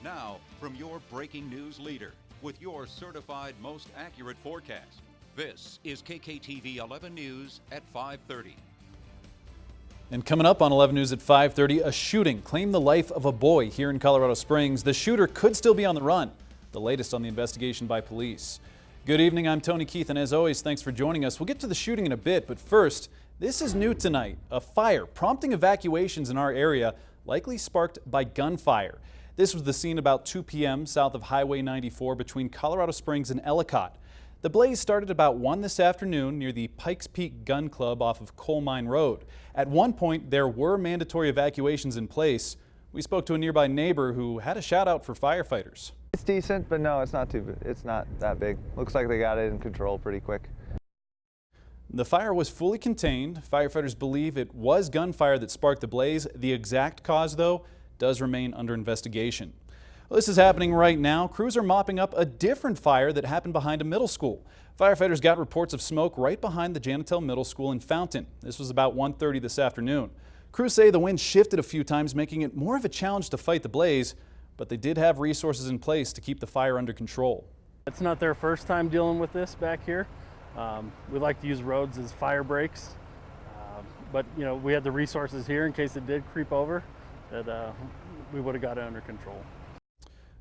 Now, from your breaking news leader, with your certified most accurate forecast, this is KKTV 11 News at 5:30. And coming up on 11 News at 5:30, a shooting claimed the life of a boy here in Colorado Springs. The shooter could still be on the run. The latest on the investigation by police. Good evening, I'm Tony Keith, and as always, thanks for joining us. We'll get to the shooting in a bit, but first, this is new tonight. A fire prompting evacuations in our area, likely sparked by gunfire. This was the scene about 2 p.m. south of Highway 94 between Colorado Springs and Ellicott. The blaze started about 1 this afternoon near the Pikes Peak Gun Club off of Coal Mine Road. At one point, there were mandatory evacuations in place. We spoke to a nearby neighbor who had a shout out for firefighters. It's decent, but no, it's not that big. Looks like they got it in control pretty quick. The fire was fully contained. Firefighters believe it was gunfire that sparked the blaze. The exact cause, though, does remain under investigation. Well, this is happening right now. Crews are mopping up a different fire that happened behind a middle school. Firefighters got reports of smoke right behind the Janitel Middle School in Fountain. This was about 1:30 this afternoon. Crews say the wind shifted a few times, making it more of a challenge to fight the blaze, but they did have resources in place to keep the fire under control. It's not their first time dealing with this back here. We like to use roads as fire breaks, but we had the resources here in case it did creep over that we would have got it under control.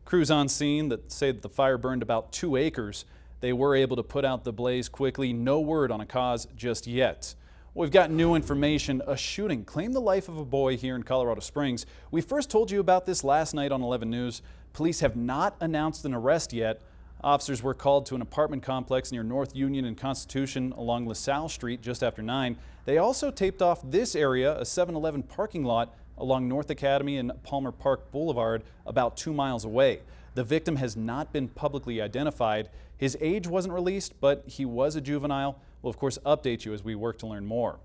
Crews on scene that say that the fire burned about 2 acres. They were able to put out the blaze quickly. No word on a cause just yet. We've got new information. A shooting claimed the life of a boy here in Colorado Springs. We first told you about this last night on 11 News. Police have not announced an arrest yet. Officers were called to an apartment complex near North Union and Constitution along LaSalle Street just after 9. They also taped off this area, a 7-Eleven parking lot along North Academy and Palmer Park Boulevard, about 2 miles away. The victim has not been publicly identified. His age wasn't released, but he was a juvenile. We'll of course update you as we work to learn more.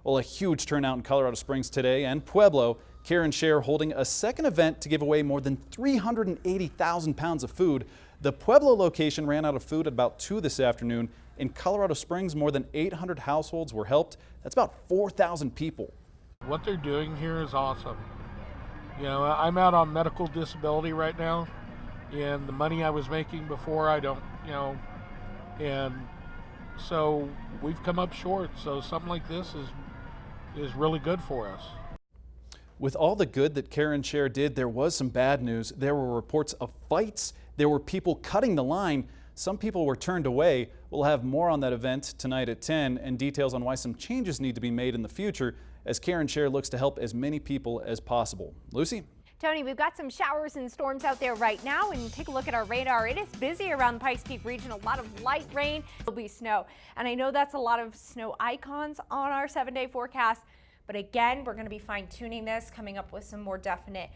Well, a huge turnout in Colorado Springs today and Pueblo. Karen Share holding a second event to give away more than 380,000 pounds of food. The Pueblo location ran out of food at about 2 this afternoon. In Colorado Springs, more than 800 households were helped. That's about 4,000 people. What they're doing here is awesome. I'm out on medical disability right now, and the money I was making before I don't, and so we've come up short. So something like this is really good for us. With all the good that Karen Share did, there was some bad news. There were reports of fights. There were people cutting the line. Some people were turned away. We'll have more on that event tonight at 10 and details on why some changes need to be made in the future as Karen Share looks to help as many people as possible. Lucy? Tony, we've got some showers and storms out there right now, and take a look at our radar. It is busy around the Pikes Peak region. A lot of light rain. There'll be snow, and I know that's a lot of snow icons on our 7-day forecast. But again, we're going to be fine-tuning this, coming up with some more definite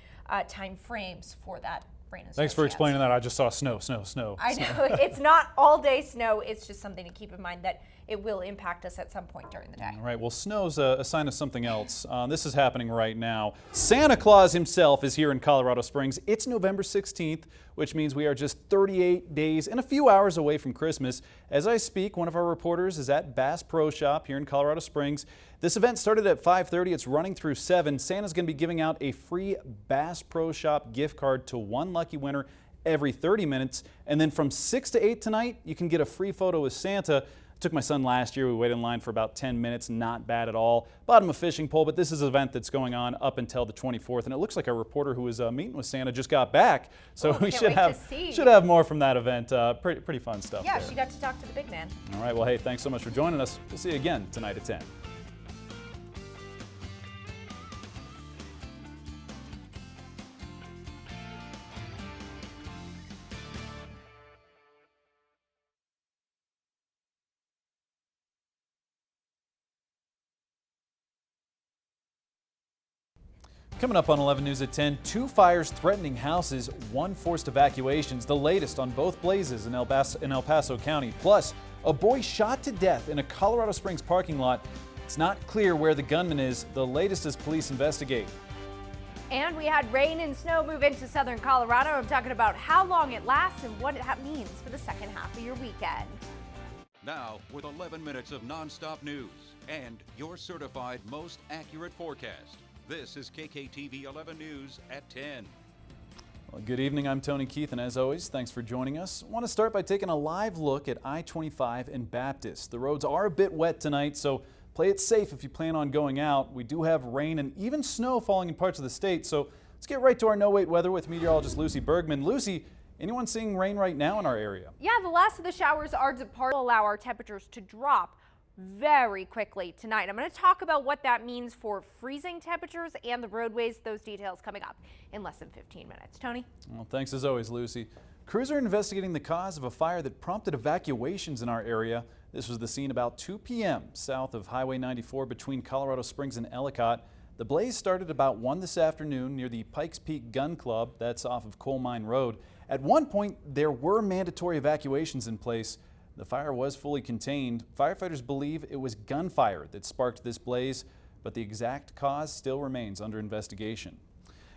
time frames for that rain and snow. Thanks for explaining that. I just saw snow. I know. It's not all-day snow. It's just something to keep in mind that it will impact us at some point during the day. All right. Well, snow's a sign of something else. This is happening right now. Santa Claus himself is here in Colorado Springs. It's November 16th, which means we are just 38 days and a few hours away from Christmas. As I speak, one of our reporters is at Bass Pro Shop here in Colorado Springs. This event started at 5:30. It's running through 7. Santa's going to be giving out a free Bass Pro Shop gift card to one lucky winner every 30 minutes. And then from 6 to 8 tonight, you can get a free photo with Santa. Took my son last year. We waited in line for about 10 minutes. Not bad at all. Bought him a fishing pole, but this is an event that's going on up until the 24th. And it looks like our reporter who was meeting with Santa just got back. So we should have more from that event. Pretty fun stuff. Yeah, there. she got to talk to the big man. All right. Well, hey, thanks so much for joining us. We'll see you again tonight at 10. Coming up on 11 News at 10, 2 fires threatening houses, 1 forced evacuations, the latest on both blazes in El Paso County. Plus, a boy shot to death in a Colorado Springs parking lot. It's not clear where the gunman is. The latest as police investigate. And we had rain and snow move into southern Colorado. I'm talking about how long it lasts and what it means for the second half of your weekend. Now, with 11 minutes of nonstop news and your certified most accurate forecast, this is KKTV 11 News at 10. Well, good evening, I'm Tony Keith, and as always, thanks for joining us. I want to start by taking a live look at I-25 and Baptist. The roads are a bit wet tonight, so play it safe if you plan on going out. We do have rain and even snow falling in parts of the state, so let's get right to our no-wait weather with meteorologist Lucy Bergman. Lucy, anyone seeing rain right now in our area? Yeah, the last of the showers are departing, allow our temperatures to drop very quickly tonight. I'm going to talk about what that means for freezing temperatures and the roadways. Those details coming up in less than 15 minutes. Tony? Well, thanks as always, Lucy. Crews are investigating the cause of a fire that prompted evacuations in our area. This was the scene about 2 p.m. south of Highway 94 between Colorado Springs and Ellicott. The blaze started about 1 this afternoon near the Pikes Peak Gun Club. That's off of Coal Mine Road. At one point, there were mandatory evacuations in place. The fire was fully contained. Firefighters believe it was gunfire that sparked this blaze, but the exact cause still remains under investigation.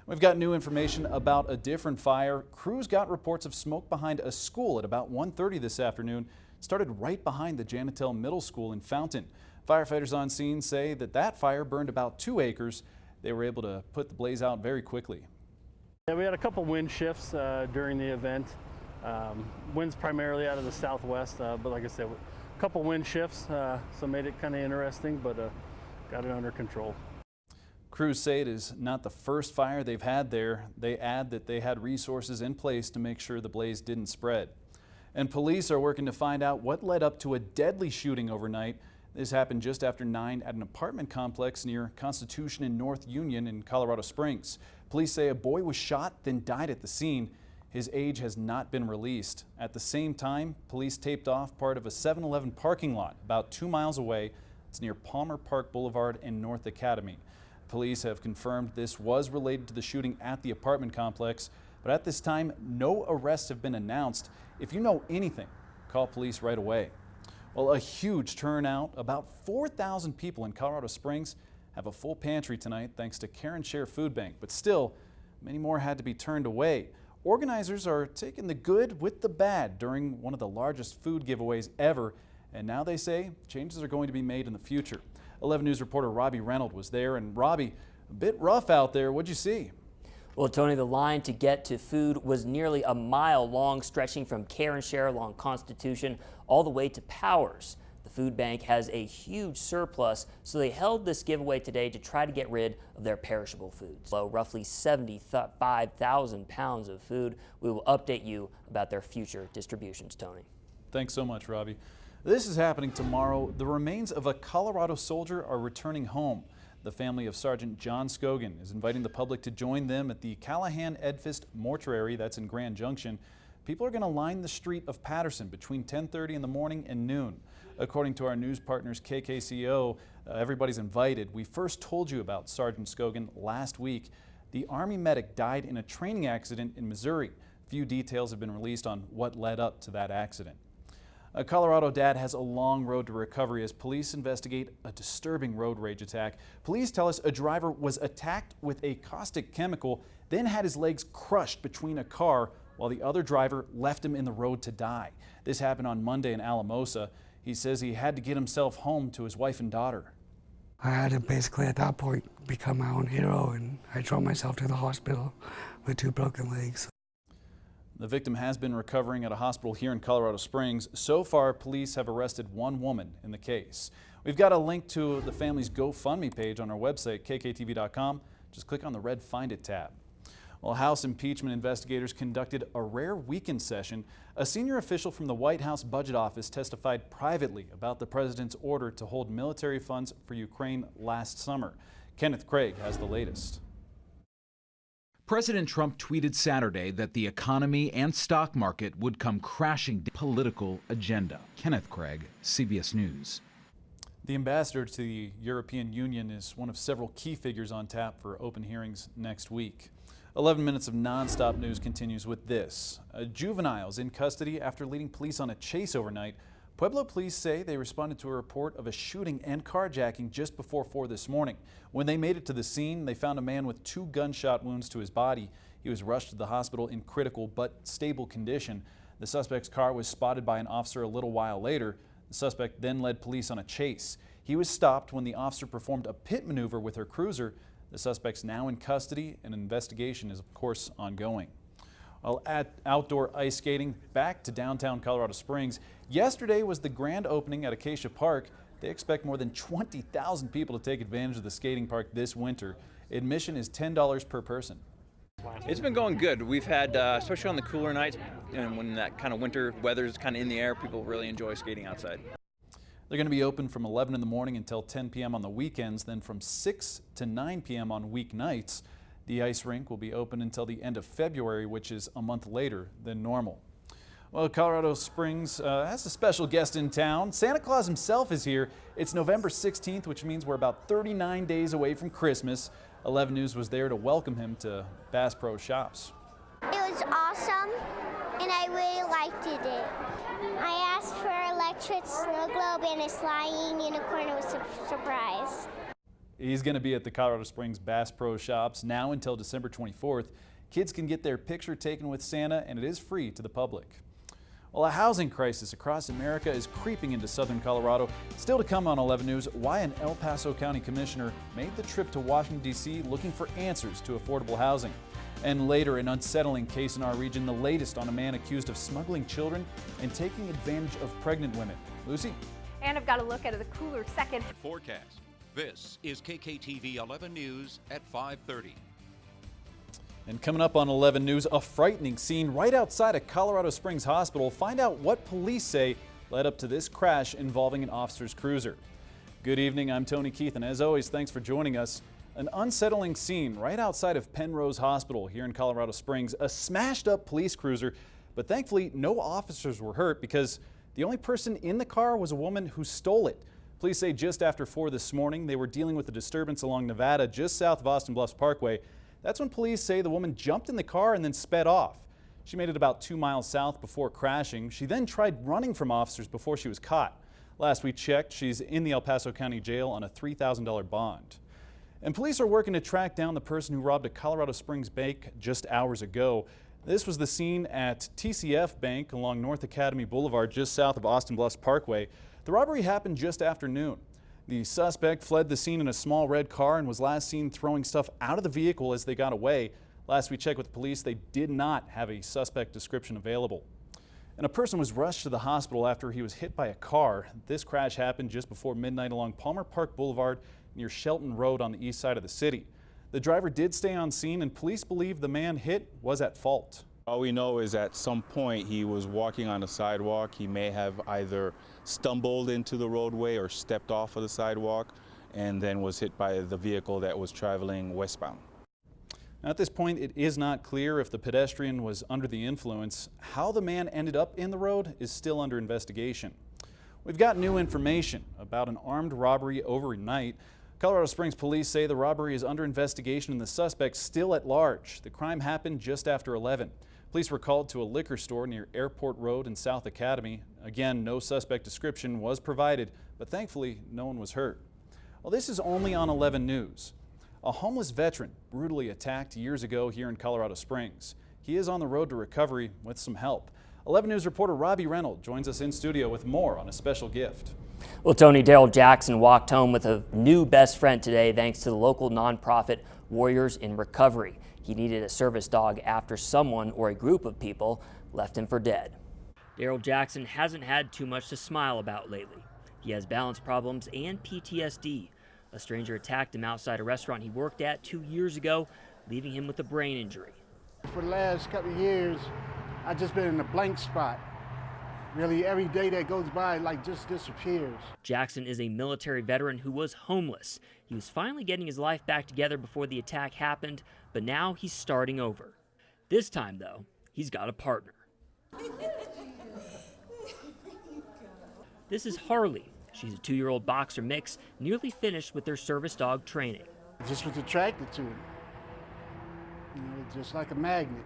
We've got new information about a different fire. Crews got reports of smoke behind a school at about 1:30 this afternoon. It started right behind the Janitel Middle School in Fountain. Firefighters on scene say that fire burned about 2 acres. They were able to put the blaze out very quickly. Yeah, we had a couple wind shifts during the event. Winds primarily out of the southwest, but like I said, a couple wind shifts, so made it kind of interesting, but got it under control. Crews say it is not the first fire they've had there. They add that they had resources in place to make sure the blaze didn't spread. And police are working to find out what led up to a deadly shooting overnight. This happened just after 9 at an apartment complex near Constitution and North Union in Colorado Springs. Police say a boy was shot, then died at the scene. His age has not been released. At the same time, police taped off part of a 7-Eleven parking lot about 2 miles away. It's near Palmer Park Boulevard and North Academy. Police have confirmed this was related to the shooting at the apartment complex, but at this time, no arrests have been announced. If you know anything, call police right away. Well, a huge turnout. About 4,000 people in Colorado Springs have a full pantry tonight thanks to Care and Share Food Bank, but still, many more had to be turned away. Organizers are taking the good with the bad during one of the largest food giveaways ever, and now they say changes are going to be made in the future. 11 News reporter Robbie Reynolds was there, and Robbie, a bit rough out there. What'd you see? Well, Tony, the line to get to food was nearly a mile long, stretching from Care and Share along Constitution all the way to Powers. The food bank has a huge surplus, so they held this giveaway today to try to get rid of their perishable foods. So roughly 75,000 pounds of food. We will update you about their future distributions, Tony. Thanks so much, Robbie. This is happening tomorrow. The remains of a Colorado soldier are returning home. The family of Sergeant John Scogan is inviting the public to join them at the Callahan Edfist Mortuary, that's in Grand Junction. People are going to line the street of Patterson between 10:30 in the morning and noon. According to our news partners KKCO, everybody's invited. We first told you about Sergeant Scogan last week. The Army medic died in a training accident in Missouri. Few details have been released on what led up to that accident. A Colorado dad has a long road to recovery as police investigate a disturbing road rage attack. Police tell us a driver was attacked with a caustic chemical, then had his legs crushed between a car while the other driver left him in the road to die. This happened on Monday in Alamosa. He says he had to get himself home to his wife and daughter. I had to basically at that point become my own hero, and I drove myself to the hospital with 2 broken legs. The victim has been recovering at a hospital here in Colorado Springs. So far, police have arrested 1 woman in the case. We've got a link to the family's GoFundMe page on our website, KKTV.com. Just click on the red Find It tab. Well, House impeachment investigators conducted a rare weekend session. A senior official from the White House Budget Office testified privately about the president's order to hold military funds for Ukraine last summer. Kenneth Craig has the latest. President Trump tweeted Saturday that the economy and stock market would come crashing down. Political agenda. Kenneth Craig, CBS News. The ambassador to the European Union is one of several key figures on tap for open hearings next week. 11 minutes of nonstop news continues with this. A juvenile is in custody after leading police on a chase overnight. Pueblo police say they responded to a report of a shooting and carjacking just before 4 this morning. When they made it to the scene, they found a man with 2 gunshot wounds to his body. He was rushed to the hospital in critical but stable condition. The suspect's car was spotted by an officer a little while later. The suspect then led police on a chase. He was stopped when the officer performed a pit maneuver with her cruiser. The suspect's now in custody and an investigation is, of course, ongoing. While at outdoor ice skating back to downtown Colorado Springs. Yesterday was the grand opening at Acacia Park. They expect more than 20,000 people to take advantage of the skating park this winter. Admission is $10 per person. It's been going good. We've had, especially on the cooler nights and when that kind of winter weather is kind of in the air, people really enjoy skating outside. They're going to be open from 11 in the morning until 10 p.m. on the weekends, then from 6 to 9 p.m. on weeknights. The ice rink will be open until the end of February, which is a month later than normal. Well, Colorado Springs has a special guest in town. Santa Claus himself is here. It's November 16th, which means we're about 39 days away from Christmas. 11 News was there to welcome him to Bass Pro Shops. It was awesome, and I really liked it. I asked for an electric snow globe and a flying unicorn. It was a surprise. He's going to be at the Colorado Springs Bass Pro Shops now until December 24th. Kids can get their picture taken with Santa, and it is free to the public. Well, a housing crisis across America is creeping into southern Colorado. Still to come on 11 News, why an El Paso County commissioner made the trip to Washington, D.C. looking for answers to affordable housing. And later, an unsettling case in our region, the latest on a man accused of smuggling children and taking advantage of pregnant women. Lucy? And I've got a look at the cooler second forecast. This is KKTV 11 News at 5:30. And coming up on 11 News, a frightening scene right outside a Colorado Springs hospital. Find out what police say led up to this crash involving an officer's cruiser. Good evening, I'm Tony Keith, and as always, thanks for joining us. An unsettling scene right outside of Penrose Hospital here in Colorado Springs. A smashed up police cruiser, but thankfully no officers were hurt because the only person in the car was a woman who stole it. Police say just after 4 this morning, they were dealing with a disturbance along Nevada just south of Austin Bluffs Parkway. That's when police say the woman jumped in the car and then sped off. She made it about 2 miles south before crashing. She then tried running from officers before she was caught. Last we checked, she's in the El Paso County Jail on a $3,000 bond. And police are working to track down the person who robbed a Colorado Springs bank just hours ago. This was the scene at TCF Bank along North Academy Boulevard just south of Austin Bluffs Parkway. The robbery happened just after noon. The suspect fled the scene in a small red car and was last seen throwing stuff out of the vehicle as they got away. Last we checked with police, they did not have a suspect description available. And a person was rushed to the hospital after he was hit by a car. This crash happened just before midnight along Palmer Park Boulevard near Shelton Road on the east side of the city. The driver did stay on scene, and police believe the man hit was at fault. All we know is at some point he was walking on the sidewalk. He may have either stumbled into the roadway or stepped off of the sidewalk and then was hit by the vehicle that was traveling westbound. Now, at this point, it is not clear if the pedestrian was under the influence. How the man ended up in the road is still under investigation. We've got new information about an armed robbery overnight. Colorado Springs police say the robbery is under investigation and the suspect still at large. The crime happened just after 11. Police were called to a liquor store near Airport Road in South Academy. Again, no suspect description was provided, but thankfully no one was hurt. Well, this is only on 11 News. A homeless veteran brutally attacked years ago here in Colorado Springs. He is on the road to recovery with some help. 11 News reporter Robbie Reynolds joins us in studio with more on a special gift. Well, Tony, Daryl Jackson walked home with a new best friend today thanks to the local nonprofit Warriors in Recovery. He needed a service dog after someone or a group of people left him for dead. Daryl Jackson hasn't had too much to smile about lately. He has balance problems and PTSD. A stranger attacked him outside a restaurant he worked at 2 years ago, leaving him with a brain injury. For the last couple of years, I've just been in a blank spot. Really, every day that goes by, just disappears. Jackson is a military veteran who was homeless. He was finally getting his life back together before the attack happened, but now he's starting over. This time, though, he's got a partner. This is Harley. She's a 2-year-old boxer mix, nearly finished with their service dog training. I just was attracted to him. Just like a magnet.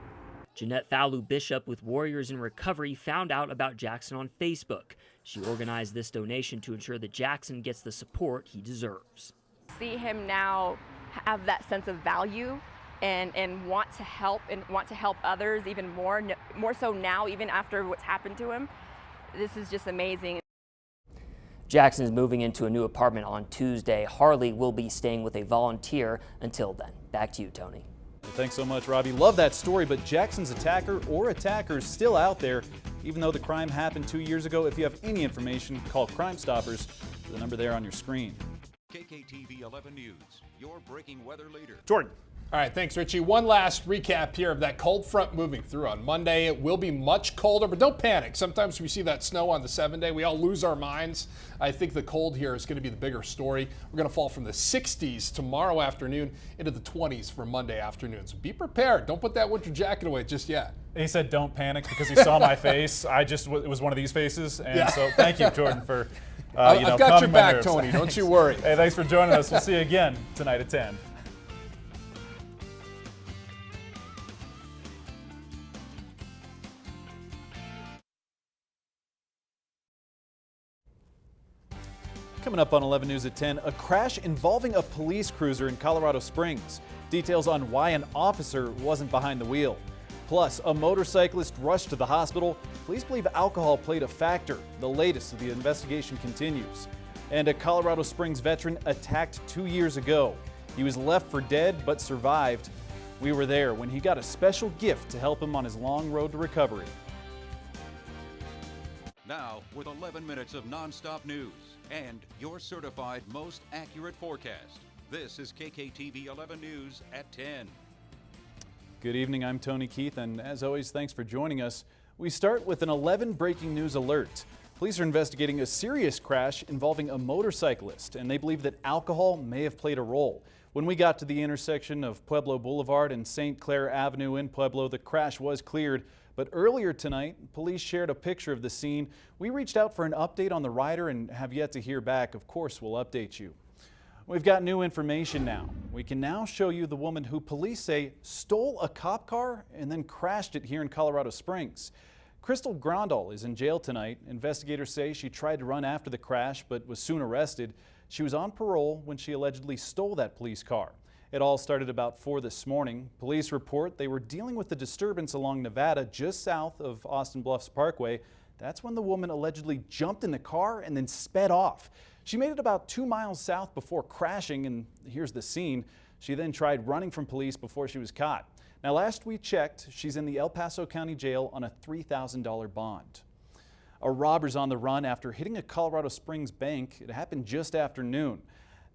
Jeanette Fowlu Bishop with Warriors in Recovery found out about Jackson on Facebook. She organized this donation to ensure that Jackson gets the support he deserves. See him now have that sense of value and want to help others even more so now, even after what's happened to him. This is just amazing. Jackson is moving into a new apartment on Tuesday. Harley will be staying with a volunteer until then. Back to you, Tony. Thanks so much, Robbie. Love that story, but Jackson's attacker or attackers still out there, even though the crime happened 2 years ago. If you have any information, call Crime Stoppers, the number there on your screen. KKTV 11 News, your breaking weather leader. Jordan. All right, thanks, Richie. One last recap here of that cold front moving through on Monday. It will be much colder, but don't panic. Sometimes we see that snow on the 7-day. We all lose our minds. I think the cold here is going to be the bigger story. We're going to fall from the 60s tomorrow afternoon into the 20s for Monday afternoon. So be prepared. Don't put that winter jacket away just yet. He said don't panic because he saw my face. It was one of these faces. And so thank you, Jordan, for I've got your back, Tony. Don't you worry. Hey, thanks for joining us. We'll see you again tonight at 10. Coming up on 11 News at 10, a crash involving a police cruiser in Colorado Springs. Details on why an officer wasn't behind the wheel. Plus, a motorcyclist rushed to the hospital. Police believe alcohol played a factor. The latest of the investigation continues. And a Colorado Springs veteran attacked 2 years ago. He was left for dead but survived. We were there when he got a special gift to help him on his long road to recovery. Now, with 11 minutes of nonstop news and your certified most accurate forecast, this is KKTV 11 News at 10. Good evening, I'm Tony Keith, and as always, thanks for joining us. We start with an 11 breaking news alert. Police are investigating a serious crash involving a motorcyclist, and they believe that alcohol may have played a role. When we got to the intersection of Pueblo Boulevard and St. Clair Avenue in Pueblo, the crash was cleared. But earlier tonight, police shared a picture of the scene. We reached out for an update on the rider and have yet to hear back. Of course, we'll update you. We've got new information now. We can now show you the woman who police say stole a cop car and then crashed it here in Colorado Springs. Crystal Grandal is in jail tonight. Investigators say she tried to run after the crash but was soon arrested. She was on parole when she allegedly stole that police car. It all started about 4 this morning. Police report they were dealing with the disturbance along Nevada just south of Austin Bluffs Parkway. That's when the woman allegedly jumped in the car and then sped off. She made it about 2 miles south before crashing, and here's the scene. She then tried running from police before she was caught. Now, last we checked, she's in the El Paso County Jail on a $3,000 bond. A robber's on the run after hitting a Colorado Springs bank. It happened just after noon.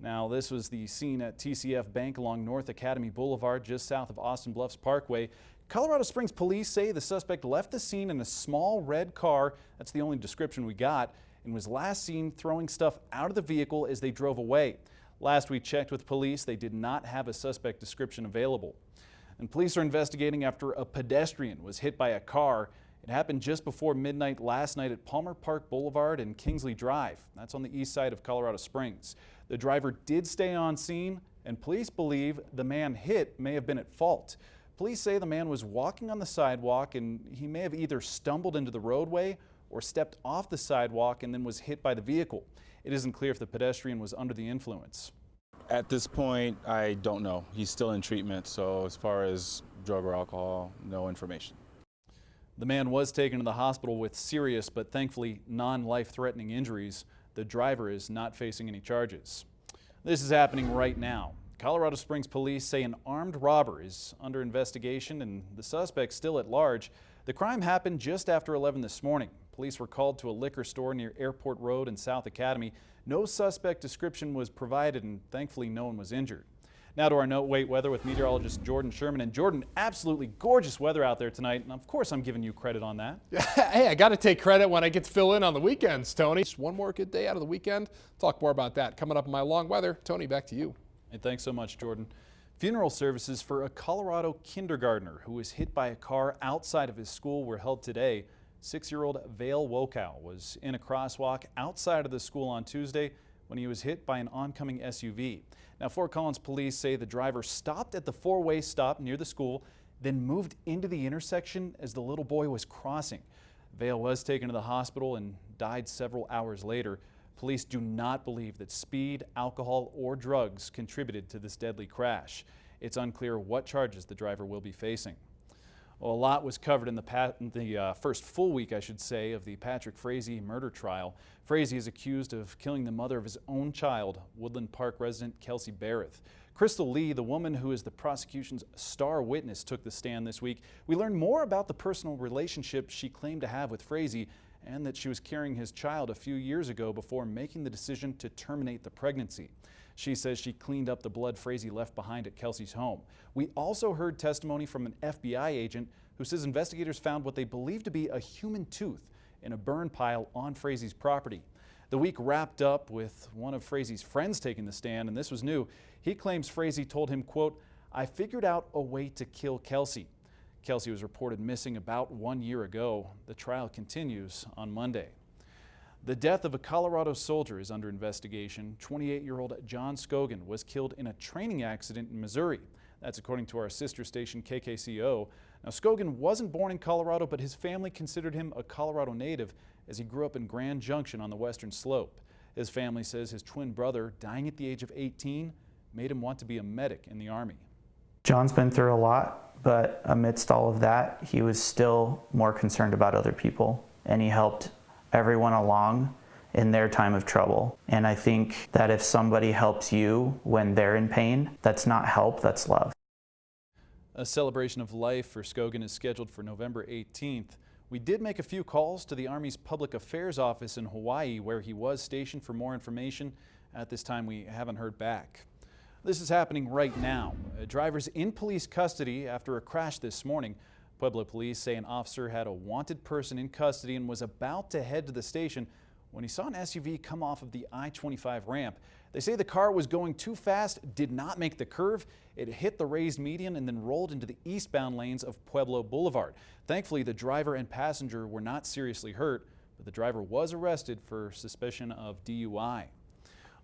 Now, this was the scene at TCF Bank along North Academy Boulevard, just south of Austin Bluffs Parkway. Colorado Springs police say the suspect left the scene in a small red car. That's the only description we got, and was last seen throwing stuff out of the vehicle as they drove away. Last we checked with police, they did not have a suspect description available. And police are investigating after a pedestrian was hit by a car. It happened just before midnight last night at Palmer Park Boulevard and Kingsley Drive. That's on the east side of Colorado Springs. The driver did stay on scene, and police believe the man hit may have been at fault. Police say the man was walking on the sidewalk and he may have either stumbled into the roadway or stepped off the sidewalk and then was hit by the vehicle. It isn't clear if the pedestrian was under the influence. At this point, I don't know. He's still in treatment, so as far as drug or alcohol, no information. The man was taken to the hospital with serious but thankfully non-life-threatening injuries. The driver is not facing any charges. This is happening right now. Colorado Springs police say an armed robber is under investigation and the suspect still at large. The crime happened just after 11 this morning. Police were called to a liquor store near Airport Road and South Academy. No suspect description was provided and thankfully no one was injured. Now to our no-wait weather with meteorologist Jordan Sherman. And Jordan, absolutely gorgeous weather out there tonight. And of course I'm giving you credit on that. Hey, I got to take credit when I get to fill in on the weekends, Tony. Just one more good day out of the weekend. Talk more about that coming up in my long weather. Tony, back to you. Hey, thanks so much, Jordan. Funeral services for a Colorado kindergartner who was hit by a car outside of his school were held today. 6-year-old Vale Wokow was in a crosswalk outside of the school on Tuesday when he was hit by an oncoming SUV. Now, Fort Collins police say the driver stopped at the four-way stop near the school, then moved into the intersection as the little boy was crossing. Vale was taken to the hospital and died several hours later. Police do not believe that speed, alcohol, or drugs contributed to this deadly crash. It's unclear what charges the driver will be facing. Well, a lot was covered in the first full week, I should say, of the Patrick Frazee murder trial. Frazee is accused of killing the mother of his own child, Woodland Park resident Kelsey Barrett. Crystal Lee, the woman who is the prosecution's star witness, took the stand this week. We learned more about the personal relationship she claimed to have with Frazee and that she was carrying his child a few years ago before making the decision to terminate the pregnancy. She says she cleaned up the blood Frazee left behind at Kelsey's home. We also heard testimony from an FBI agent who says investigators found what they believe to be a human tooth in a burn pile on Frazee's property. The week wrapped up with one of Frazee's friends taking the stand, and this was new. He claims Frazee told him, quote, "I figured out a way to kill Kelsey." Kelsey was reported missing about 1 year ago. The trial continues on Monday. The death of a Colorado soldier is under investigation. 28-year-old John Scogan was killed in a training accident in Missouri. That's according to our sister station KKCO. Now, Scogan wasn't born in Colorado, but his family considered him a Colorado native as he grew up in Grand Junction on the western slope. His family says his twin brother, dying at the age of 18, made him want to be a medic in the Army. John's been through a lot, but amidst all of that, he was still more concerned about other people, and he helped everyone along in their time of trouble. And I think that if somebody helps you when they're in pain, that's not help, that's love. A celebration of life for Scogan is scheduled for November 18th. We did make a few calls to the Army's Public Affairs Office in Hawaii, where he was stationed, for more information. At this time, we haven't heard back. This is happening right now. A driver's in police custody after a crash this morning. Pueblo police say an officer had a wanted person in custody and was about to head to the station when he saw an SUV come off of the I-25 ramp. They say the car was going too fast, did not make the curve. It hit the raised median and then rolled into the eastbound lanes of Pueblo Boulevard. Thankfully, the driver and passenger were not seriously hurt, but the driver was arrested for suspicion of DUI.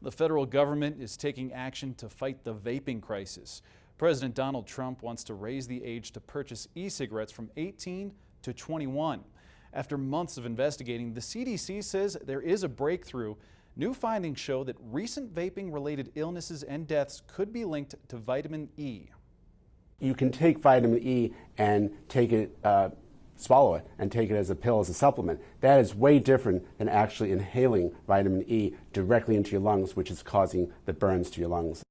The federal government is taking action to fight the vaping crisis. President Donald Trump wants to raise the age to purchase e-cigarettes from 18 to 21. After months of investigating, the CDC says there is a breakthrough. New findings show that recent vaping-related illnesses and deaths could be linked to vitamin E. You can take vitamin E and take it, swallow it, and take it as a pill, as a supplement. That is way different than actually inhaling vitamin E directly into your lungs, which is causing the burns to your lungs.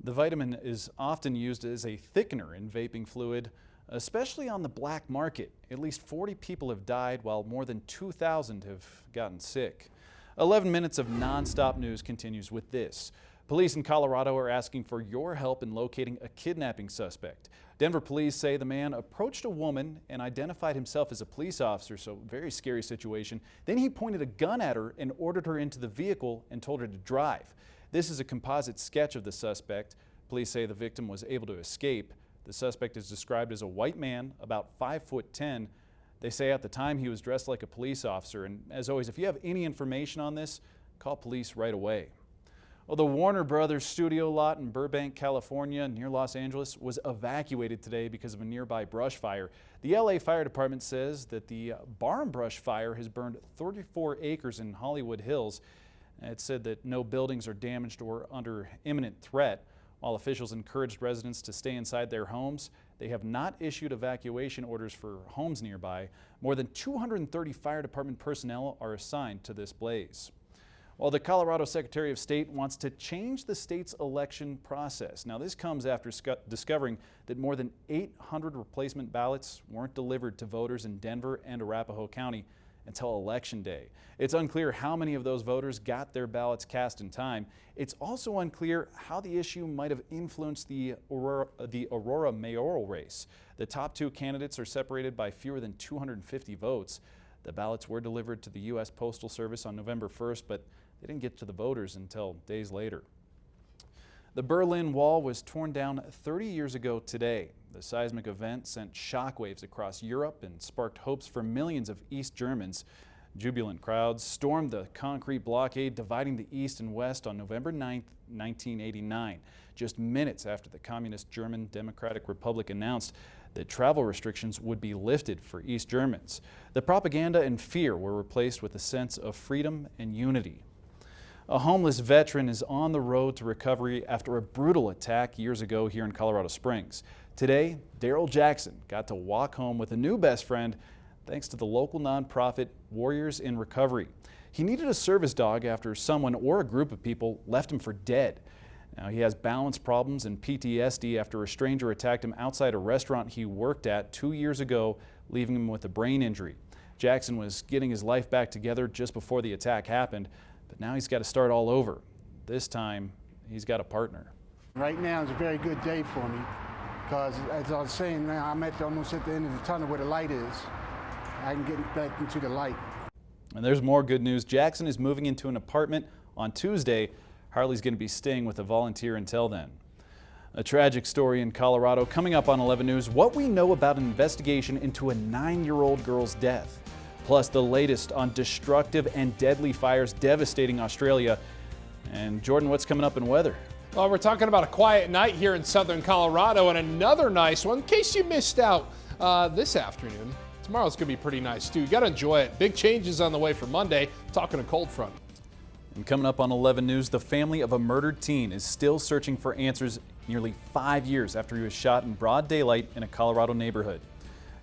The vitamin is often used as a thickener in vaping fluid, especially on the black market. At least 40 people have died, while more than 2,000 have gotten sick. 11 minutes of non-stop news continues with this. Police in Colorado are asking for your help in locating a kidnapping suspect. Denver police say the man approached a woman and identified himself as a police officer, so very scary situation. Then he pointed a gun at her and ordered her into the vehicle and told her to drive. This is a composite sketch of the suspect. Police say the victim was able to escape. The suspect is described as a white man, about 5'10". They say at the time he was dressed like a police officer. And as always, if you have any information on this, call police right away. Well, the Warner Brothers studio lot in Burbank, California, near Los Angeles, was evacuated today because of a nearby brush fire. The LA Fire Department says that the barn brush fire has burned 34 acres in Hollywood Hills. It said that no buildings are damaged or under imminent threat. While officials encouraged residents to stay inside their homes, they have not issued evacuation orders for homes nearby. More than 230 fire department personnel are assigned to this blaze. Well, the Colorado Secretary of State wants to change the state's election process. Now, this comes after discovering that more than 800 replacement ballots weren't delivered to voters in Denver and Arapahoe County until Election Day. It's unclear how many of those voters got their ballots cast in time. It's also unclear how the issue might have influenced the Aurora mayoral race. The top two candidates are separated by fewer than 250 votes. The ballots were delivered to the U.S. Postal Service on November 1st, but they didn't get to the voters until days later. The Berlin Wall was torn down 30 years ago today. The seismic event sent shockwaves across Europe and sparked hopes for millions of East Germans. Jubilant crowds stormed the concrete blockade dividing the East and West on November 9, 1989, just minutes after the communist German Democratic Republic announced that travel restrictions would be lifted for East Germans. The propaganda and fear were replaced with a sense of freedom and unity. A homeless veteran is on the road to recovery after a brutal attack years ago here in Colorado Springs. Today, Daryl Jackson got to walk home with a new best friend thanks to the local nonprofit Warriors in Recovery. He needed a service dog after someone or a group of people left him for dead. Now, he has balance problems and PTSD after a stranger attacked him outside a restaurant he worked at 2 years ago, leaving him with a brain injury. Jackson was getting his life back together just before the attack happened, but now he's got to start all over. This time, he's got a partner. Right now is a very good day for me because, as I was saying, now I'm almost at the end of the tunnel where the light is. I can get back into the light. And there's more good news. Jackson is moving into an apartment on Tuesday. Harley's going to be staying with a volunteer until then. A tragic story in Colorado coming up on 11 News. What we know about an investigation into a 9-year-old girl's death. Plus the latest on destructive and deadly fires devastating Australia. And Jordan, what's coming up in weather? Well, we're talking about a quiet night here in southern Colorado and another nice one in case you missed out this afternoon. Tomorrow's going to be pretty nice too. You got to enjoy it. Big changes on the way for Monday. Talking a cold front. And coming up on 11 News, the family of a murdered teen is still searching for answers nearly 5 years after he was shot in broad daylight in a Colorado neighborhood.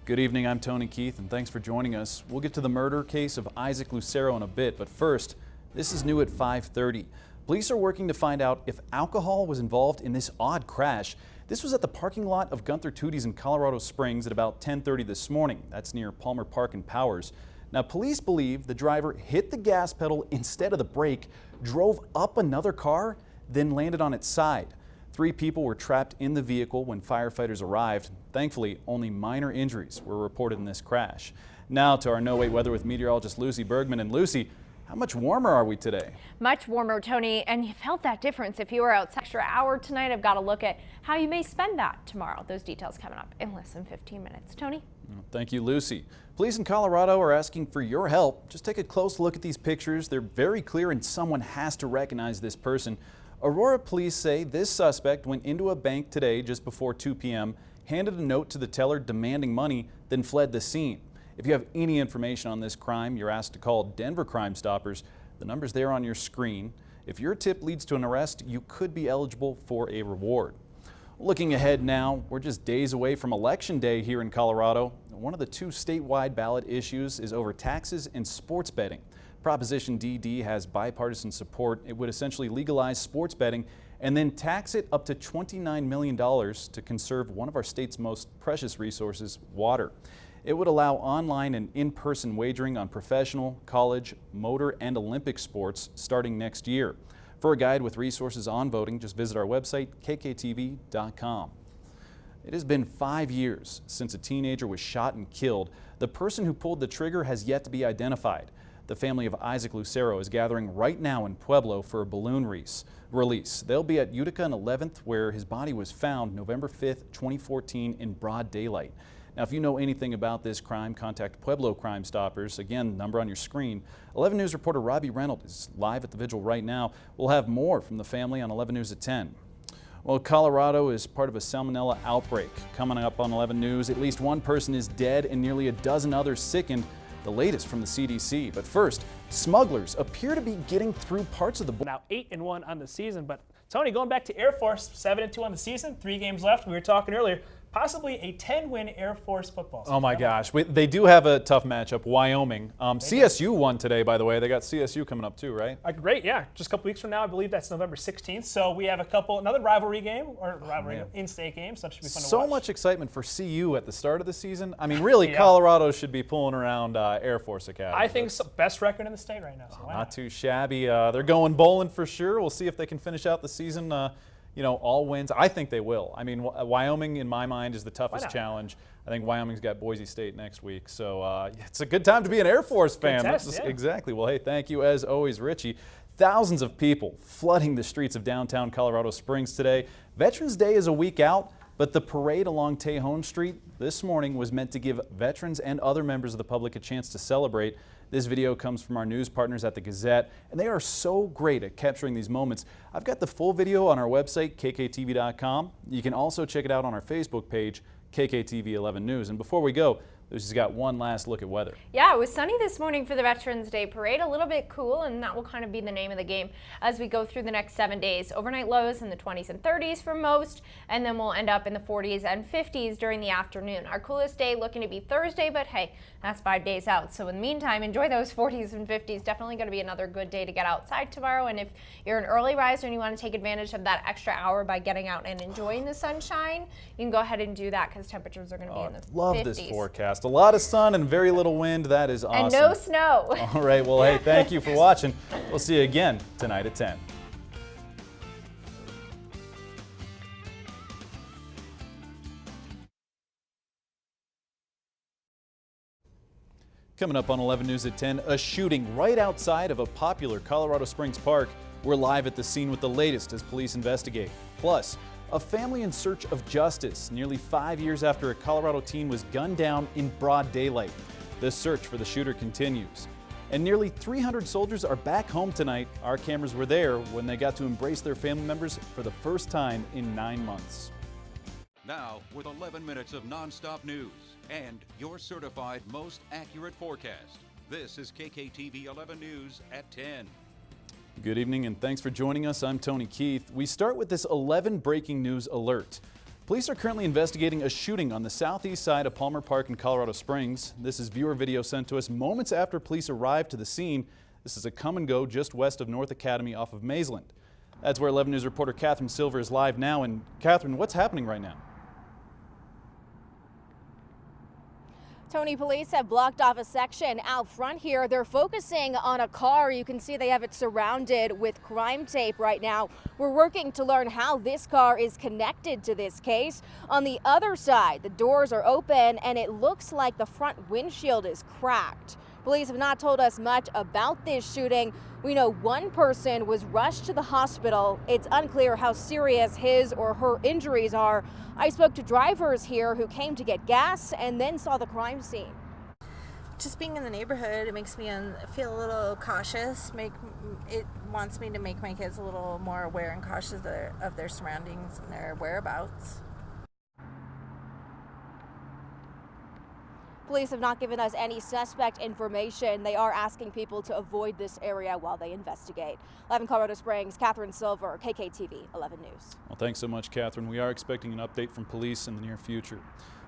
Good evening, I'm Tony Keith, and thanks for joining us. We'll get to the murder case of Isaac Lucero in a bit, but first, this is new at 5:30. Police are working to find out if alcohol was involved in this odd crash. This was at the parking lot of Gunther Tootie's in Colorado Springs at about 10:30 this morning. That's near Palmer Park and Powers. Now, police believe the driver hit the gas pedal instead of the brake, drove up another car, then landed on its side. 3 people were trapped in the vehicle when firefighters arrived. Thankfully, only minor injuries were reported in this crash. Now to our no-wait weather with meteorologist Lucy Bergman. And Lucy, how much warmer are we today? Much warmer, Tony, and you felt that difference if you were out extra hour tonight. I've got to look at how you may spend that tomorrow. Those details coming up in less than 15 minutes. Tony? Thank you, Lucy. Police in Colorado are asking for your help. Just take a close look at these pictures. They're very clear and someone has to recognize this person. Aurora police say this suspect went into a bank today just before 2 p.m., handed a note to the teller demanding money, then fled the scene. If you have any information on this crime, you're asked to call Denver Crime Stoppers. The number's there on your screen. If your tip leads to an arrest, you could be eligible for a reward. Looking ahead now, we're just days away from Election Day here in Colorado. One of the 2 statewide ballot issues is over taxes and sports betting. Proposition DD has bipartisan support. It would essentially legalize sports betting and then tax it up to $29 million to conserve one of our state's most precious resources, water. It would allow online and in-person wagering on professional, college, motor, and Olympic sports starting next year. For a guide with resources on voting, just visit our website, KKTV.com. It has been 5 years since a teenager was shot and killed. The person who pulled the trigger has yet to be identified. The family of Isaac Lucero is gathering right now in Pueblo for a balloon release. They'll be at Utica and 11th, where his body was found November 5th, 2014 in broad daylight. Now, if you know anything about this crime, contact Pueblo Crime Stoppers. Again, number on your screen. 11 News reporter Robbie Reynolds is live at the vigil right now. We'll have more from the family on 11 News at 10. Well, Colorado is part of a salmonella outbreak. Coming up on 11 News, at least 1 person is dead and nearly a dozen others sickened. The latest from the CDC. But first, smugglers appear to be getting through parts of the border. Now 8-1 on the season, but Tony, going back to Air Force, 7-2 on the season, 3 games left. We were talking earlier, possibly a 10-win Air Force football season. Oh my gosh, they do have a tough matchup, Wyoming. CSU won today, by the way. They got CSU coming up too, right? Great, yeah. Just a couple weeks from now, I believe that's November 16th. So we have another rivalry game, or in-state game, so that should be fun to watch. So much excitement for CU at the start of the season. I mean, really, yeah. Colorado should be pulling around Air Force Academy. I think it's the best record in the state right now. So not too shabby. They're going bowling for sure. We'll see if they can finish out the season. All wins. I think they will. I mean, Wyoming, in my mind, is the toughest challenge. I think Wyoming's got Boise State next week. So it's a good time to be an Air Force fan. Exactly. Well, hey, thank you as always, Richie. Thousands of people flooding the streets of downtown Colorado Springs today. Veterans Day is a week out, but the parade along Tejon Street this morning was meant to give veterans and other members of the public a chance to celebrate. This video comes from our news partners at the Gazette, and they are so great at capturing these moments. I've got the full video on our website, KKTV.com. You can also check it out on our Facebook page, KKTV 11 News. And before we go, Lucy's got one last look at weather. Yeah, it was sunny this morning for the Veterans Day Parade, a little bit cool, and that will kind of be the name of the game as we go through the next 7 days. Overnight lows in the 20s and 30s for most, and then we'll end up in the 40s and 50s during the afternoon. Our coolest day looking to be Thursday, but hey, that's 5 days out. So in the meantime, enjoy those 40s and 50s. Definitely going to be another good day to get outside tomorrow, and if you're an early riser and you want to take advantage of that extra hour by getting out and enjoying the sunshine, you can go ahead and do that because temperatures are going to be in the 50s. Love this forecast. A lot of sun and very little wind. That is awesome. And no snow. All right. Well, hey, thank you for watching. We'll see you again tonight at 10. Coming up on 11 News at 10, a shooting right outside of a popular Colorado Springs park. We're live at the scene with the latest as police investigate. Plus, a family in search of justice nearly 5 years after a Colorado teen was gunned down in broad daylight. The search for the shooter continues. And nearly 300 soldiers are back home tonight. Our cameras were there when they got to embrace their family members for the first time in 9 months. Now, with 11 minutes of nonstop news and your certified most accurate forecast, this is KKTV 11 News at 10. Good evening and thanks for joining us. I'm Tony Keith. We start with this 11 breaking news alert. Police are currently investigating a shooting on the southeast side of Palmer Park in Colorado Springs. This is viewer video sent to us moments after police arrived to the scene. This is a come and go just west of North Academy off of Maysland. That's where 11 News reporter Catherine Silver is live now. And Catherine, what's happening right now? Tony, police have blocked off a section out front here. They're focusing on a car. You can see they have it surrounded with crime tape right now. We're working to learn how this car is connected to this case. On the other side, the doors are open and it looks like the front windshield is cracked. Police have not told us much about this shooting. We know one person was rushed to the hospital. It's unclear how serious his or her injuries are. I spoke to drivers here who came to get gas and then saw the crime scene. Just being in the neighborhood, it makes me feel a little cautious. It wants me to make my kids a little more aware and cautious of their surroundings and their whereabouts. Police have not given us any suspect information. They are asking people to avoid this area while they investigate. Live in Colorado Springs, Catherine Silver, KKTV 11 News. Well, thanks so much, Catherine. We are expecting an update from police in the near future.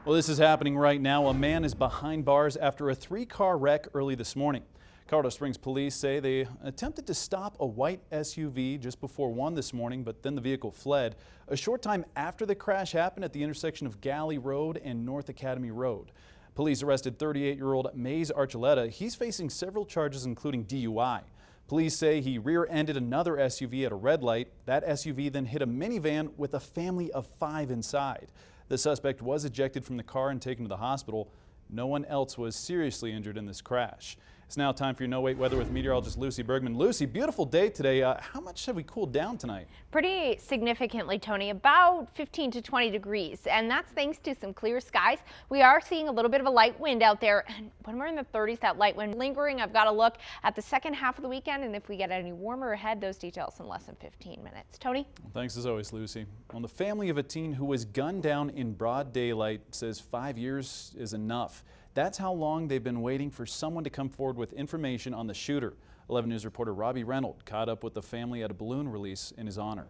Well, this is happening right now. A man is behind bars after a 3-car wreck early this morning. Colorado Springs police say they attempted to stop a white SUV just before 1 this morning, but then the vehicle fled. A short time after the crash happened at the intersection of Galley Road and North Academy Road. Police arrested 38-year-old Mays Archuleta. He's facing several charges, including DUI. Police say he rear-ended another SUV at a red light. That SUV then hit a minivan with a family of 5 inside. The suspect was ejected from the car and taken to the hospital. No one else was seriously injured in this crash. It's now time for your no-wait weather with meteorologist Lucy Bergman. Lucy, beautiful day today. How much have we cooled down tonight? Pretty significantly, Tony, about 15 to 20 degrees, and that's thanks to some clear skies. We are seeing a little bit of a light wind out there, and when we're in the 30s, that light wind lingering. I've got to look at the second half of the weekend, and if we get any warmer ahead, those details in less than 15 minutes. Tony? Well, thanks as always, Lucy. Well, the family of a teen who was gunned down in broad daylight says 5 years is enough. That's how long they've been waiting for someone to come forward with information on the shooter. 11 News reporter Robbie Reynolds caught up with the family at a balloon release in his honor.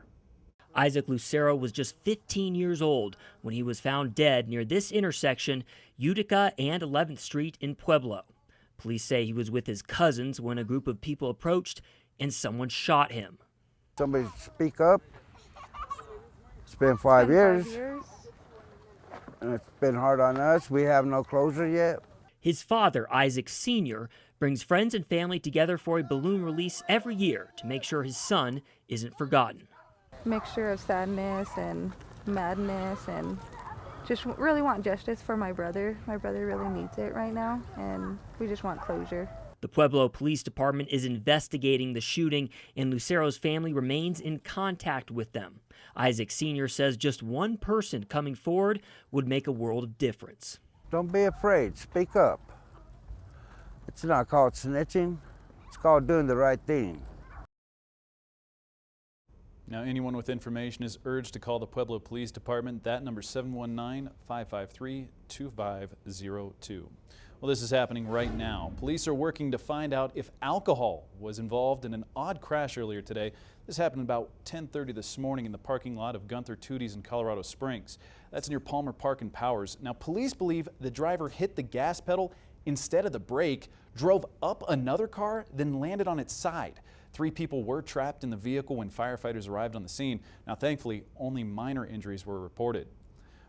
Isaac Lucero was just 15 years old when he was found dead near this intersection, Utica and 11th Street in Pueblo. Police say he was with his cousins when a group of people approached and someone shot him. Somebody speak up. It's been 5 years. And it's been hard on us. We have no closure yet. His father, Isaac Sr., brings friends and family together for a balloon release every year to make sure his son isn't forgotten. Mixture of sadness and madness, and just really want justice for my brother. My brother really needs it right now, and we just want closure. The Pueblo Police Department is investigating the shooting, and Lucero's family remains in contact with them. Isaac Sr. says just one person coming forward would make a world of difference. Don't be afraid. Speak up. It's not called snitching. It's called doing the right thing. Now, anyone with information is urged to call the Pueblo Police Department. That number is 719-553-2502. Well, this is happening right now. Police are working to find out if alcohol was involved in an odd crash earlier today. This happened about 10:30 this morning in the parking lot of Gunther Tootie's in Colorado Springs. That's near Palmer Park and Powers. Now, police believe the driver hit the gas pedal instead of the brake, drove up another car, then landed on its side. 3 people were trapped in the vehicle when firefighters arrived on the scene. Now, thankfully, only minor injuries were reported.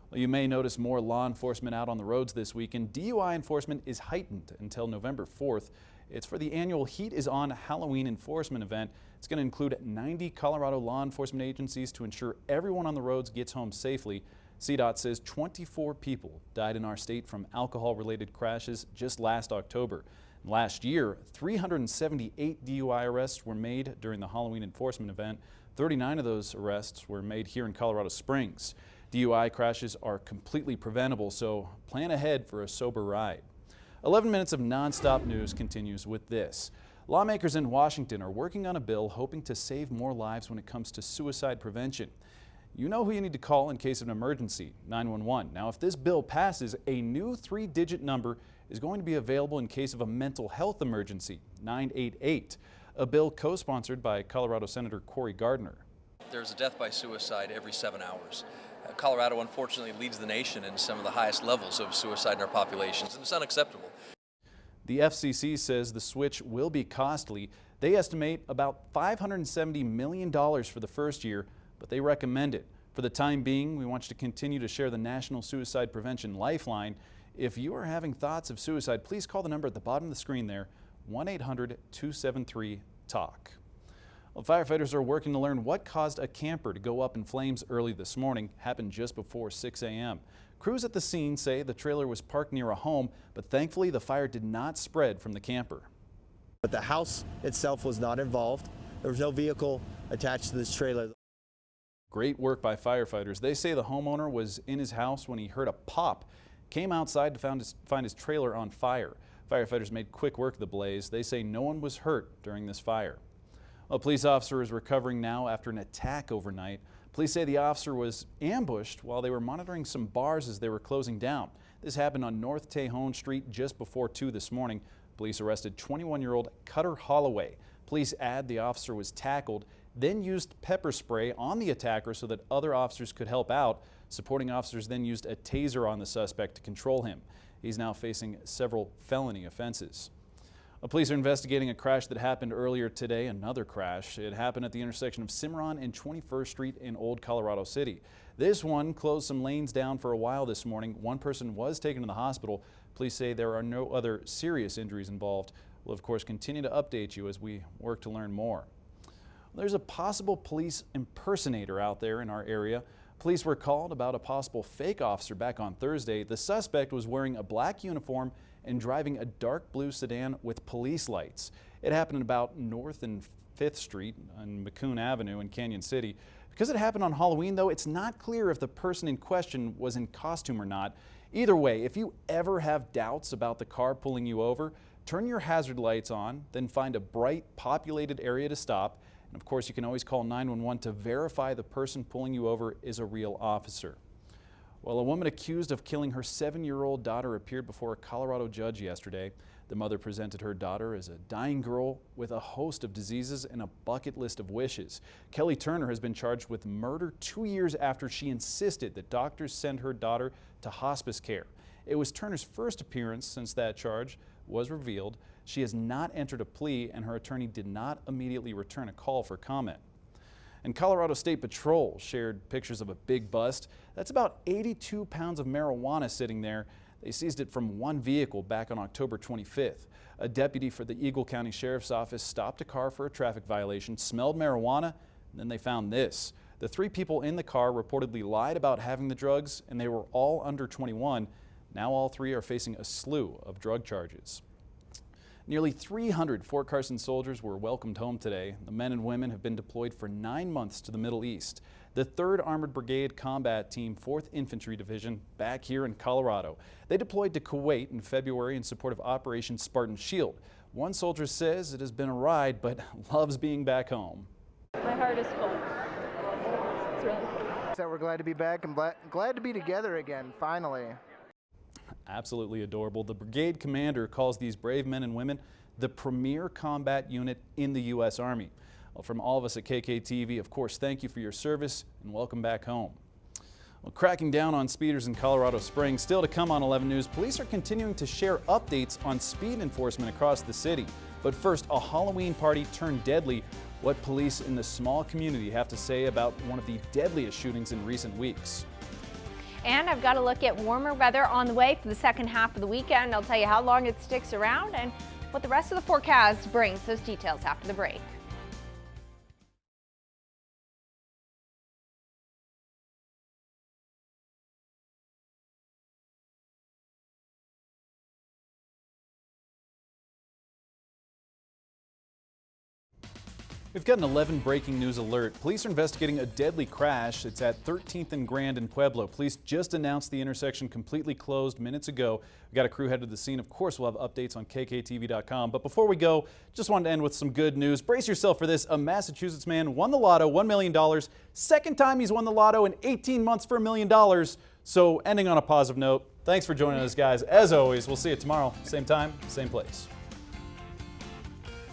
Well, you may notice more law enforcement out on the roads this weekend. DUI enforcement is heightened until November 4th. It's for the annual Heat is On Halloween enforcement event. It's going to include 90 Colorado law enforcement agencies to ensure everyone on the roads gets home safely. CDOT says 24 people died in our state from alcohol-related crashes just last October. Last year, 378 DUI arrests were made during the Halloween enforcement event. 39 of those arrests were made here in Colorado Springs. DUI crashes are completely preventable, so plan ahead for a sober ride. 11 minutes of nonstop news continues with this. Lawmakers in Washington are working on a bill hoping to save more lives when it comes to suicide prevention. You know who you need to call in case of an emergency, 911. Now, if this bill passes, a new 3-digit number is going to be available in case of a mental health emergency, 988, a bill co-sponsored by Colorado Senator Cory Gardner. There's a death by suicide every 7 hours. Colorado, unfortunately, leads the nation in some of the highest levels of suicide in our populations, and it's unacceptable. The FCC says the switch will be costly. They estimate about $570 million for the first year, but they recommend it. For the time being, we want you to continue to share the National Suicide Prevention Lifeline. If you are having thoughts of suicide, please call the number at the bottom of the screen there, 1-800-273-TALK. Well, firefighters are working to learn what caused a camper to go up in flames early this morning. Happened just before 6 a.m. Crews at the scene say the trailer was parked near a home, but thankfully the fire did not spread from the camper. But the house itself was not involved. There was no vehicle attached to this trailer. Great work by firefighters. They say the homeowner was in his house when he heard a pop, came outside to find his trailer on fire. Firefighters made quick work of the blaze. They say no one was hurt during this fire. A police officer is recovering now after an attack overnight. Police say the officer was ambushed while they were monitoring some bars as they were closing down. This happened on North Tejon Street just before 2 this morning. Police arrested 21-year-old Cutter Holloway. Police add the officer was tackled, then used pepper spray on the attacker so that other officers could help out. Supporting officers then used a taser on the suspect to control him. He's now facing several felony offenses. Police are investigating a crash that happened earlier today, another crash. It happened at the intersection of Cimarron and 21st Street in Old Colorado City. This one closed some lanes down for a while this morning. One person was taken to the hospital. Police say there are no other serious injuries involved. We'll, of course, continue to update you as we work to learn more. There's a possible police impersonator out there in our area. Police were called about a possible fake officer back on Thursday. The suspect was wearing a black uniform and driving a dark blue sedan with police lights. It happened about North and 5th Street on McCoon Avenue in Canyon City. Because it happened on Halloween, though, it's not clear if the person in question was in costume or not. Either way, if you ever have doubts about the car pulling you over, turn your hazard lights on, then find a bright, populated area to stop. And of course, you can always call 911 to verify the person pulling you over is a real officer. Well, a woman accused of killing her 7-year-old daughter appeared before a Colorado judge yesterday. The mother presented her daughter as a dying girl with a host of diseases and a bucket list of wishes. Kelly Turner has been charged with murder 2 years after she insisted that doctors send her daughter to hospice care. It was Turner's first appearance since that charge was revealed. She has not entered a plea, and her attorney did not immediately return a call for comment. And Colorado State Patrol shared pictures of a big bust. That's about 82 pounds of marijuana sitting there. They seized it from one vehicle back on October 25th. A deputy for the Eagle County Sheriff's Office stopped a car for a traffic violation, smelled marijuana, and then they found this. The 3 people in the car reportedly lied about having the drugs, and they were all under 21. Now all 3 are facing a slew of drug charges. Nearly 300 Fort Carson soldiers were welcomed home today. The men and women have been deployed for 9 months to the Middle East. The 3rd Armored Brigade Combat Team, 4th Infantry Division, back here in Colorado. They deployed to Kuwait in February in support of Operation Spartan Shield. One soldier says it has been a ride, but loves being back home. My heart is full. That we're glad to be back and glad to be together again, finally. Absolutely adorable. The brigade commander calls these brave men and women the premier combat unit in the U.S. Army. Well, from all of us at KKTV, of course, thank you for your service and welcome back home. Well, cracking down on speeders in Colorado Springs. Still to come on 11 News, police are continuing to share updates on speed enforcement across the city. But first, a Halloween party turned deadly. What police in the small community have to say about one of the deadliest shootings in recent weeks. And I've got a look at warmer weather on the way for the second half of the weekend. I'll tell you how long it sticks around and what the rest of the forecast brings. Those details after the break. We've got an 11 breaking news alert. Police are investigating a deadly crash. It's at 13th and Grand in Pueblo. Police just announced the intersection completely closed minutes ago. We've got a crew headed to the scene. Of course, we'll have updates on KKTV.com. But before we go, just wanted to end with some good news. Brace yourself for this. A Massachusetts man won the lotto, $1 million. Second time he's won the lotto in 18 months for $1 million. So ending on a positive note, thanks for joining us, guys. As always, we'll see you tomorrow. Same time, same place.